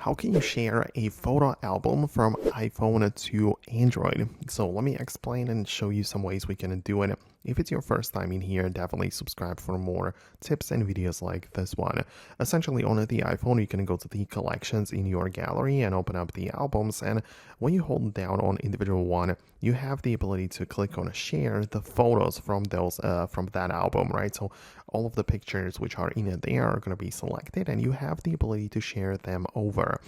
How can you share a photo album from iPhone to Android? So let me explain and show you some ways we can do it. If it's your first time in here, definitely subscribe for more tips and videos like this one. Essentially, on the iPhone, you can go to the collections in your gallery and open up the albums. And when you hold down on individual one, you have the ability to click on share the photos from those from that album, right? So all of the pictures which are in it there are going to be selected, and you have the ability to share them over.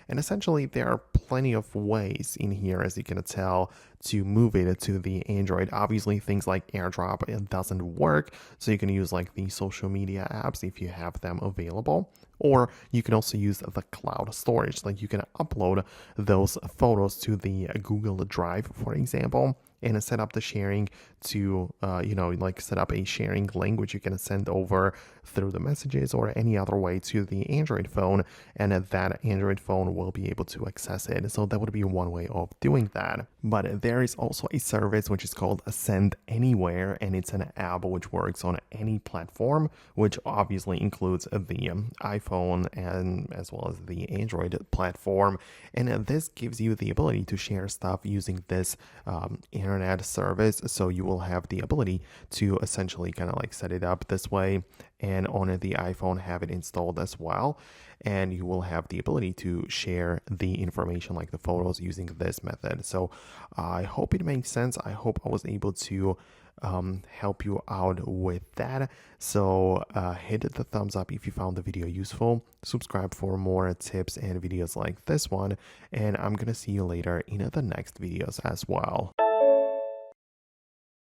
And essentially, there are plenty of ways in here, as you can tell, to move it to the Android. Obviously, things like AirDrop, it doesn't work, so you can use like the social media apps if you have them available. Or you can also use the cloud storage, like you can upload those photos to the Google Drive, for example, and set up the sharing to, like set up a sharing link which you can send over through the messages or any other way to the Android phone, and that Android phone will be able to access it. So that would be one way of doing that. But there is also a service which is called Send Anywhere, and it's an app which works on any platform, which obviously includes the iPhone and as well as the Android platform. And this gives you the ability to share stuff using this internet service. So you will have the ability to essentially kind of like set it up this way, and on the iPhone have it installed as well, and you will have the ability to share the information like the photos using this method. So I hope it makes sense. I hope I was able to help you out with that. So hit the thumbs up if you found the video useful, subscribe for more tips and videos like this one, and I'm gonna see you later in the next videos as well.